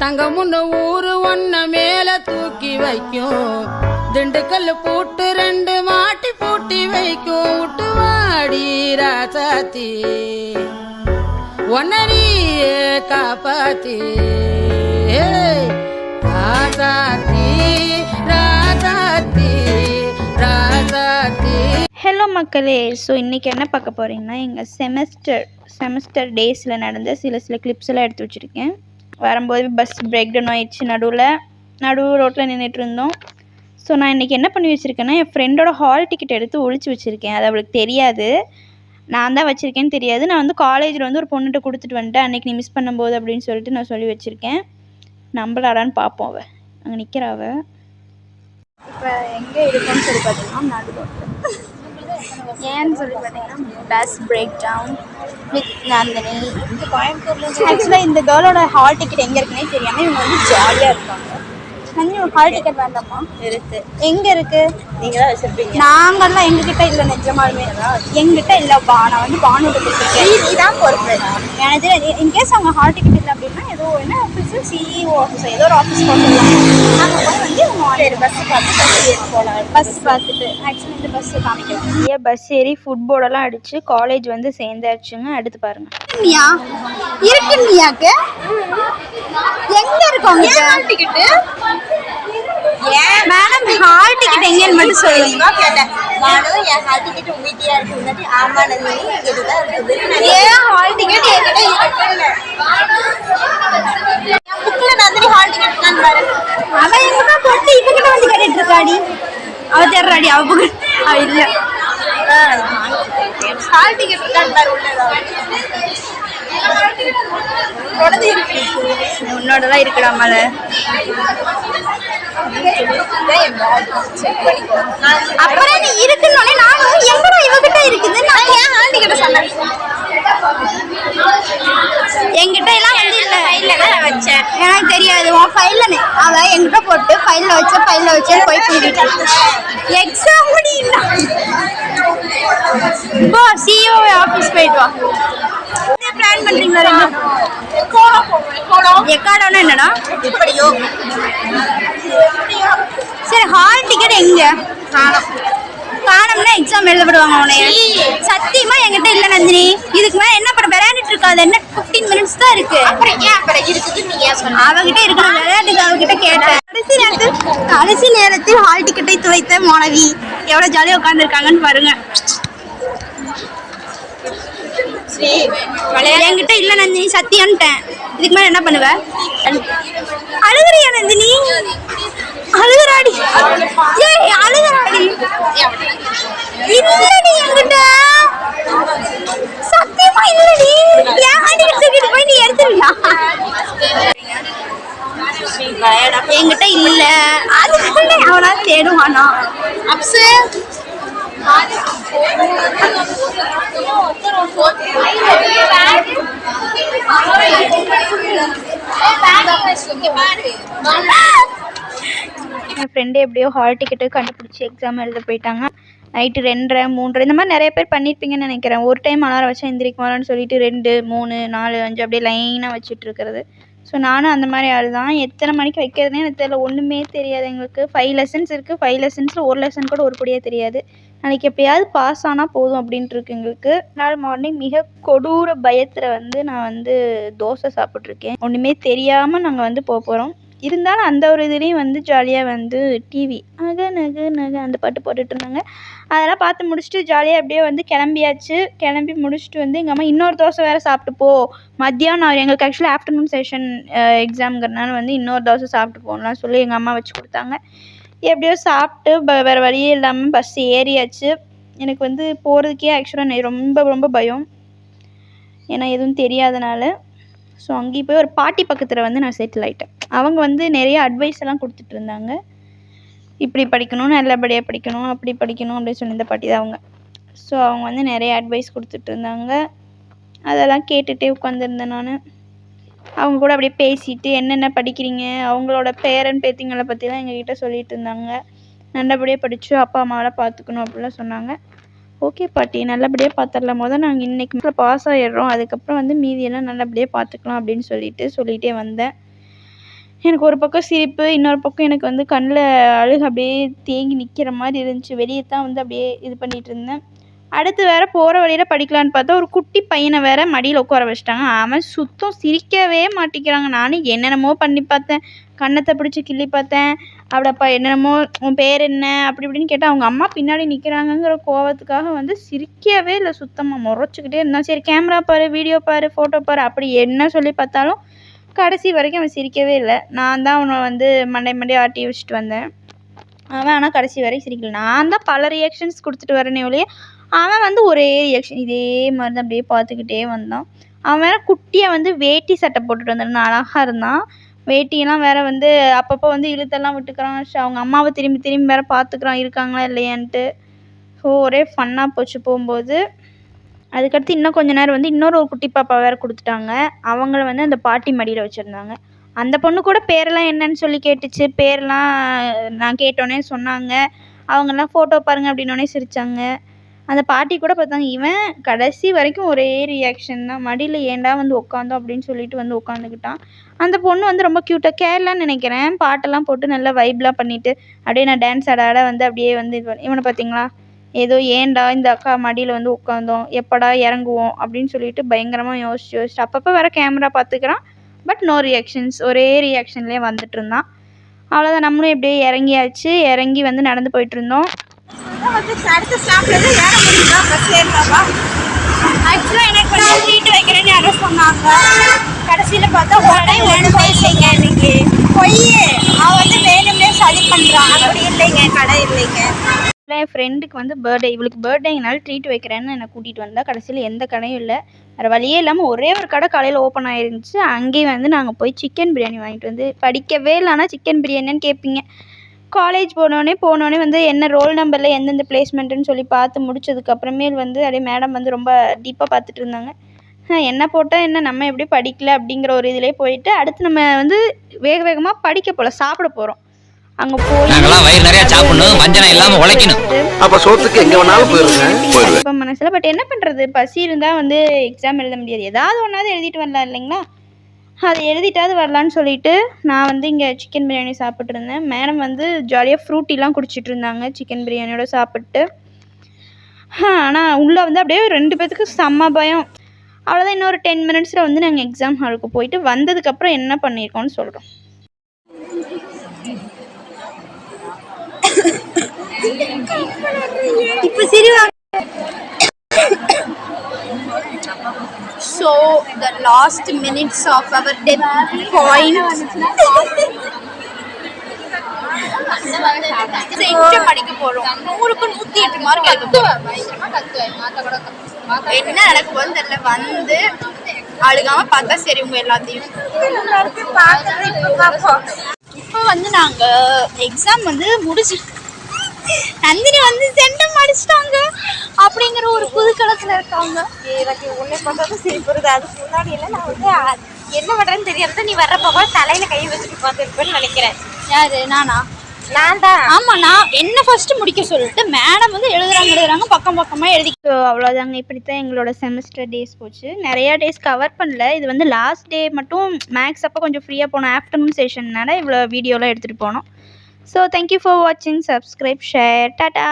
தங்கமுன்னு ஊரு ஒன்ன மேல தூக்கி வைக்கும். திண்டுக்கல் பூட்டு 2 மாட்டி பூட்டி வைக்கும். விட்டு வாடி ராசாத்தி ஒன்ன நீயே காப்பாத்தி. ராசாத்தி ராசாத்தி ராசாத்தி. ஹலோ மக்களே, ஸோ இன்றைக்கி என்ன பார்க்க போகிறீங்கன்னா, எங்கள் செமஸ்டர் டேஸில் நடந்த சில கிளிப்ஸ் எல்லாம் எடுத்து வச்சுருக்கேன். வரும்போது பஸ் பிரேக் டவுன் ஆயிடுச்சு. நடு ரோட்டில் நின்றுட்டு இருந்தோம். ஸோ நான் இன்றைக்கி என்ன பண்ணி வச்சுருக்கேன்னா, என் ஃப்ரெண்டோட ஹால் டிக்கெட் எடுத்து ஒழிச்சு வச்சுருக்கேன். அது அவளுக்கு தெரியாது, நான் தான் வச்சுருக்கேன்னு தெரியாது. நான் வந்து காலேஜில் வந்து ஒரு பொண்ணுகிட்ட கொடுத்துட்டு வந்துட்டேன், அன்றைக்கி நீ மிஸ் பண்ணும்போது அப்படின்னு சொல்லிட்டு நான் சொல்லி வச்சுருக்கேன். நம்பலாடான்னு பார்ப்போம். அவள் அங்கே நிற்கிறாவ. இப்போ எங்கே இருக்குன்னு சொல்லி பார்த்தீங்கன்னா, நடு ரோட்டில். ஏன்னு சொல்லி பார்த்தீங்கன்னா, bus breakdown with Nandini. ஆக்சுவலாக இந்த கேர்ளோட ஹால் டிக்கெட் எங்கே இருக்குன்னே தெரியாமல் இவங்க வந்து ஜாலியாக இருக்காங்க. நந்தினி, ஒரு ஹால் டிக்கெட் வேண்டாமா? இருக்கு. எங்கே இருக்கு? நீங்கள் தான் வச்சுருப்பீங்க. நாங்கள்லாம் எங்ககிட்ட இல்லை, நிஜமாலுமே எங்கிட்ட இல்லைப்பா. நான் வந்து பானுட்டு கொடுத்துருக்கேன். நீ தான் பொறுப்பு. எனக்கு இன்கேஸ் அவங்க ஹால் டிக்கெட் இல்லை அப்படின்னா ஏதோ என்ன ஆஃபீஸு, சிஇஓ ஆஃபீஸ், ஏதோ ஒரு ஆஃபீஸ் போட்டுருவாங்க. அங்கே போய் வந்து இவங்க பஸ் பார்த்து போகலாம். பஸ் பார்த்துட்டு ஆக்சுவலி இந்த பஸ்ஸை காமிக்கலாம். நிறைய பஸ் ஏறி ஃபுட்போர்டெல்லாம் அடித்து காலேஜ் வந்து சேர்ந்தாச்சுங்க. அடுத்து பாருங்க. இருக்குன்னியாக்கு எங்கே இருக்கோங்க hall ticket? Madam, hall ticket எங்கேன்னு மட்டும் சொல்லுங்க. கேட்டேன் நானும் என் ஹால் டிக்கெட் உங்ககிட்டயா இருக்கு. ஆமாம் நந்தினி, எங்கிட்ட தான் இருக்குது. ஏன் ஹால் டிக்கெட் என்கிட்ட இருக்குல்ல? புக்கில் நந்தினி ஹால் டிக்கெட் தான் பாரு. அவன் எங்கிட்ட போட்டு இவகிட்ட வந்து கேட்டுட்டு இருக்காடி. அவ தேடுறாடி, அவ புக்கு அவ இல்லை. ஹால் டிக்கெட் இருக்கான்னு பாரு. உன்னோடதான் இருக்குடா மலை. அப்புறம் நீ இருக்குன்னு நானும் எங்கடா இவகிட்ட இருக்குது. நான் ஏன் ஹால் டிக்கெட் சொன்னேன்? என்கிட்ட எல்லாம் வந்து இல்லை, ஃபைலில் தான் வச்சேன். எனக்கு தெரியாது. உன் ஃபைலில் அவ என்கிட்ட போட்டு ஃபைலில் வச்சேன் போய் கூட்டிட்டு எக்ஸாம் முடியல. இப்போ சிஇஓ ஆஃபீஸ் போயிட்டு வா. பிளான் பண்றீங்களா? எக்காடோன்னா என்னடா? எப்படியோ சரி. ஹால் டிக்கெட் எங்க காணோம்னா எக்ஸாம் எழுத விடுவாங்க உனைய. சத்தியமா என்கிட்ட இல்ல நந்தினி. இதுக்கு மேல என்ன பண்ண விளையாண்டுட்டு இருக்காது. என்ன 15 மினிட்ஸ் தான் இருக்கு. அவகிட்ட இருக்கிற விளையாட்டுக்கு அவகிட்ட கேட்டேன். கடைசி நேரத்தில் ஹால் டிக்கெட்டை துவைத்த மாணவி எவ்வளவு ஜாலியா உட்கார்ந்துருக்காங்கன்னு பாருங்க. என்கிட்ட இல்ல நந்தினி, சத்தியம்ட்டேன். இதுக்கு மேல என்ன பண்ணுவ? அழுகுறியா நந்தினி? அழுகுறாடி. ஏய் அழுகுறாடி. இல்லடி என்கிட்ட சத்தியமா இல்லடி. ஏன் ஹால் டிக்கெட் தூக்கிட்டு போய் நீ எடுத்துறியா? என்கிட்ட இல்ல. அதுக்குள்ள அவனா தேடுவானா? அப்சு என் ஃப்ரெண்டு எப்படியோ ஹால் டிக்கெட்டு கண்டுபிடிச்சி எக்ஸாம் எழுத போயிட்டாங்க. நைட்டு 2:30 3:30 இந்த மாதிரி நிறைய பேர் பண்ணியிருப்பீங்கன்னு நினைக்கிறேன். ஒரு டைம் அலாரம் வச்சா எந்திரிக்குமான்னு சொல்லிட்டு 2 3 4 5 அப்படியே லைனாக வச்சுட்டு இருக்கிறது. ஸோ நானும் அந்த மாதிரி ஆள் தான். எத்தனை மணிக்கு வைக்கிறதுனே எனக்கு தெரியல, ஒன்றுமே தெரியாது. எங்களுக்கு 5 லெசன்ஸ் இருக்குது. 5 லெசன்ஸில் ஒரு லெசன் கூட உருப்படியாக தெரியாது. நாளைக்கு எப்படியாவது பாஸ் ஆனால் போதும் அப்படின்ட்டு இருக்கு எங்களுக்கு. நாள் மார்னிங் மிக கொடூர பயத்தில் வந்து நான் வந்து தோசை சாப்பிட்ருக்கேன். ஒன்றுமே தெரியாமல் நாங்கள் வந்து போகிறோம். இருந்தாலும் அந்த ஒரு இதுலேயும் வந்து ஜாலியாக வந்து டிவி நகை அந்த பாட்டு போட்டுட்டு இருந்தாங்க. அதெல்லாம் பார்த்து முடிச்சுட்டு ஜாலியாக அப்படியே வந்து கிளம்பியாச்சு. கிளம்பி முடிச்சுட்டு வந்து எங்கள் அம்மா இன்னொரு தோசை வேறு சாப்பிட்டு போ, மத்தியானம் எங்களுக்கு ஆக்சுவலி ஆஃப்டர்நூன் செஷன் எக்ஸாம்ங்கிறனால வந்து இன்னொரு தோசை சாப்பிட்டு போகலாம் சொல்லி எங்கள் அம்மா வச்சு கொடுத்தாங்க. எப்படியோ சாப்பிட்டு வேறு வழியே இல்லாமல் பஸ் ஏறியாச்சு. எனக்கு வந்து போகிறதுக்கே ஆக்சுவலாக ரொம்ப பயம், ஏன்னா எதுவும் தெரியாதனால. ஸோ அங்கேயும் போய் ஒரு பாட்டி பக்கத்தில் வந்து நான் செட்டில் ஆகிட்டேன். அவங்க வந்து நிறைய அட்வைஸ் எல்லாம் கொடுத்துட்டு இருந்தாங்க. இப்படி படிக்கணும், நல்லபடியாக படிக்கணும், அப்படி படிக்கணும் அப்படின்னு சொல்லி இந்த பாட்டி தான் அவங்க. ஸோ அவங்க வந்து நிறைய அட்வைஸ் கொடுத்துட்டு இருந்தாங்க. அதெல்லாம் கேட்டுகிட்டே உட்காந்துருந்தேன் நான். அவங்க கூட அப்படியே பேசிட்டு என்னென்ன படிக்கிறீங்க, அவங்களோட பேரன் பேத்திங்களை பற்றிலாம் எங்ககிட்ட சொல்லிகிட்டு இருந்தாங்க. நல்லபடியாக படித்து அப்பா அம்மாவெல்லாம் பார்த்துக்கணும் அப்படிலாம் சொன்னாங்க. ஓகே பாட்டி, நல்லபடியாக பார்த்துடலாம். நாங்கள் இன்றைக்கி பாஸ் ஆகிடுறோம், அதுக்கப்புறம் வந்து மீதியெல்லாம் நல்லபடியாக பார்த்துக்கலாம் அப்படின்னு சொல்லிகிட்டே வந்தேன். எனக்கு ஒரு பக்கம் சிரிப்பு, இன்னொரு பக்கம் எனக்கு வந்து கண்ணில் அழுகை அப்படியே தேங்கி நிற்கிற மாதிரி இருந்துச்சு. வெளியே தான் வந்து அப்படியே இது பண்ணிகிட்டு இருந்தேன். அடுத்து வேறு போகிற வழியில் படிக்கலான்னு பார்த்தா ஒரு குட்டி பையனை வேறு மடியில் உட்கார வச்சுட்டாங்க. அவன் சுத்தம் சிரிக்கவே மாட்டேங்கிறாங்க. நானும் என்னென்னமோ பண்ணி பார்த்தேன், கன்னத்தை பிடிச்சி கிள்ளி பார்த்தேன். அப்படிப்பா என்னென்னமோ உன் பேர் என்ன அப்படி இப்படின்னு கேட்டால் அவங்க அம்மா பின்னாடி நிற்கிறாங்கங்கிற கோவத்துக்காக வந்து சிரிக்கவே இல்லை. சுத்தமாக முறைச்சிக்கிட்டே இருந்தான். சரி கேமரா பாரு, வீடியோ பாரு, ஃபோட்டோ பாரு அப்படி என்ன சொல்லி பார்த்தாலும் கடைசி வரைக்கும் அவன் சிரிக்கவே இல்லை. நான் தான் அவனை வந்து மண்டை ஆட்டி வச்சுட்டு வந்தேன். அவன் ஆனால் கடைசி வரைக்கும் சிரிக்கல. நான் தான் பல ரியாக்ஷன்ஸ் கொடுத்துட்டு வரேனே ஒழிய அவன் வந்து ஒரே ரியாக்ஷன் இதே மாதிரி தான் அப்படியே பார்த்துக்கிட்டே வந்தான். அவன் வேறு குட்டியாக வந்து வேட்டி சட்டை போட்டுட்டு வந்தான், அழகாக இருந்தான். வேட்டியெல்லாம் வேறு வந்து அப்பப்போ வந்து இழுத்தெல்லாம் விட்டுக்கிறான். அவங்க அம்மாவை திரும்பி திரும்பி வேறு பார்த்துக்கிறான் இருக்காங்களா இல்லையான்ட்டு. ஸோ ஒரே ஃபன்னாக போச்சு போகும்போது. அதுக்கடுத்து இன்னும் கொஞ்ச நேரம் வந்து இன்னொரு குட்டி பாப்பா வேறு கொடுத்துட்டாங்க. அவங்கள வந்து அந்த பாட்டி மடியில் வச்சுருந்தாங்க. அந்த பொண்ணு கூட பேரெல்லாம் என்னன்னு சொல்லி கேட்டுச்சு. பேரெல்லாம் நான் கேட்டோன்னே சொன்னாங்க. அவங்கெல்லாம் ஃபோட்டோ பாருங்கள் அப்படின்னோடனே சிரித்தாங்க. அந்த பாட்டி கூட பார்த்தாங்க. இவன் கடைசி வரைக்கும் ஒரே ரியாக்ஷன் தான். மடியில் ஏன்டா வந்து உட்காந்தோம் அப்படின்னு சொல்லிட்டு வந்து உட்காந்துக்கிட்டான். அந்த பொண்ணு வந்து ரொம்ப க்யூட்டாக கேரளான்னு நினைக்கிறேன். பாட்டெல்லாம் போட்டு நல்லா வைப்லாம் பண்ணிவிட்டு அப்படியே நான் டான்ஸ் ஆட வந்து அப்படியே வந்து இது இவனை பார்த்தீங்களா ஏதோ ஏன்டா இந்த அக்கா மடியில் வந்து உட்காந்தோம், எப்படா இறங்குவோம் அப்படின்னு சொல்லிட்டு பயங்கரமாக யோசிச்சுட்டு அப்பப்போ வேறு கேமரா பார்த்துக்கிறான். பட் நோ ரியாக்ஷன்ஸ், ஒரே ரியாக்ஷன்லேயே வந்துட்டு இருந்தான். அவ்வளோதான், நம்மளும் எப்படியே இறங்கியாச்சு. இறங்கி வந்து நடந்து போயிட்டுருந்தோம். வந்து அடுத்த ஸ்டாப்லேருந்து ஏற முடியுதா பஸ் ஏறலாமா? ஆக்சுவலாக எனக்கு வந்து ட்ரீட் வைக்கிறேன்னு யாரோ சொன்னாங்க. கடைசியில் பார்த்தா உடனே ஒன்று போயிட்டீங்க. இன்னைக்கு பொய் அவன் வந்து வேணும்னே சதி பண்ணுறான். அப்படி இல்லைங்க, கடை இல்லைங்க. என் ஃப்ரெண்டுக்கு வந்து பர்த்டே, இவளுக்கு பர்த்டேங்கனால ட்ரீட் வைக்கிறேன்னு என்னை கூட்டிகிட்டு வந்தால் கடைசியில் எந்த கடையும் இல்லை. வேறு வழியே இல்லாமல் ஒரே ஒரு கடை காலையில் ஓப்பன் ஆகிருந்துச்சு. அங்கேயும் வந்து நாங்கள் போய் சிக்கன் பிரியாணி வாங்கிட்டு வந்து படிக்கவே இல்லை. ஆனால் சிக்கன் பிரியாணின்னு கேட்பீங்க. காலேஜ் போனோடனே வந்து என்ன ரோல் நம்பரில் எந்தெந்த பிளேஸ்மெண்ட்டுன்னு சொல்லி பார்த்து முடிச்சதுக்கப்புறமேல் வந்து அப்படியே மேடம் வந்து ரொம்ப டீப்பாக பார்த்துட்டு இருந்தாங்க. என்ன போட்டால் என்ன, நம்ம எப்படி படிக்கல அப்படிங்கிற ஒரு இதிலே போயிட்டு அடுத்து நம்ம வந்து வேகமாக படிக்க போகல, சாப்பிட போகிறோம். அங்க போய் வயிறு நிறைய சாப்பிடணும், வஞ்சனம் இல்லாம உழைக்கணும். அப்ப சோத்துக்கு எங்க வேணாலும் போயிருங்க. இப்ப மனசுல பட் என்ன பண்றது, பசி இருந்தா வந்து எக்ஸாம் எழுத முடியாது. ஏதாவது ஒன்னாவது எழுதிட்டு வரலாம் இல்லைங்களா? அது எழுதிட்டாவது வரலான்னு சொல்லிட்டு நான் வந்து இங்கே சிக்கன் பிரியாணி சாப்பிட்டு இருந்தேன். மேடம் வந்து ஜாலியாக ஃப்ரூட்டிலாம் குடிச்சிட்டு இருந்தாங்க சிக்கன் பிரியாணியோட சாப்பிட்டு. ஆனால் உள்ளே வந்து அப்படியே 2 பேத்துக்கு செம்ம பயம். அவ்வளோதான், இன்னொரு 10 மினிட்ஸில் வந்து நாங்கள் எக்ஸாம் ஹாலுக்கு போயிட்டு வந்ததுக்கப்புறம் என்ன பண்ணியிருக்கோம்னு சொல்கிறோம். இப்போ சிரிவாங்க. So the last minutes of our death point. படிக்க போறோம். 100க்கு 108 மார்க் எடுக்கணும். என்ன நடக்க போகுதுன்னு தெரியல. வந்து அழுகாம பார்த்தா சரி உங்க எல்லாத்தையும். இப்போ வந்து நாங்க எக்ஸாம் வந்து முடிச்சு நந்தினி வந்து சென்டம் அடிச்சிட்டாங்க அப்படிங்கிற ஒரு புதுக்களத்துல இருக்காங்க. எனக்கு உன்னை பார்த்தாலும் சிரிப்பு வருது. அதுக்கு முன்னாடி எல்லாம் நான் வந்து என்ன பண்றேன்னு தெரியாத நீ வர்றப்போ தலையில கை வச்சுட்டு பார்த்துருப்பேன்னு நினைக்கிறேன். யாரு? நானா? நான் தான். ஆமா, நான் என்ன ஃபர்ஸ்ட் முடிக்க சொல்லிட்டு மேடம் வந்து எழுதுறாங்க பக்கமா எழுதி. ஸோ அவ்வளோதாங்க, இப்படித்தான் எங்களோட செமஸ்டர் டேஸ் போச்சு. நிறையா டேஸ் கவர் பண்ணல. இது வந்து லாஸ்ட் டே மட்டும் மேக்ஸ் அப்போ கொஞ்சம் ஃப்ரீயாக போனோம். ஆஃப்டர்நூன் செஷன்னால இவ்வளோ வீடியோலாம் எடுத்துகிட்டு போனோம். ஸோ தேங்க்யூ ஃபார் வாட்சிங். Subscribe, share, tata.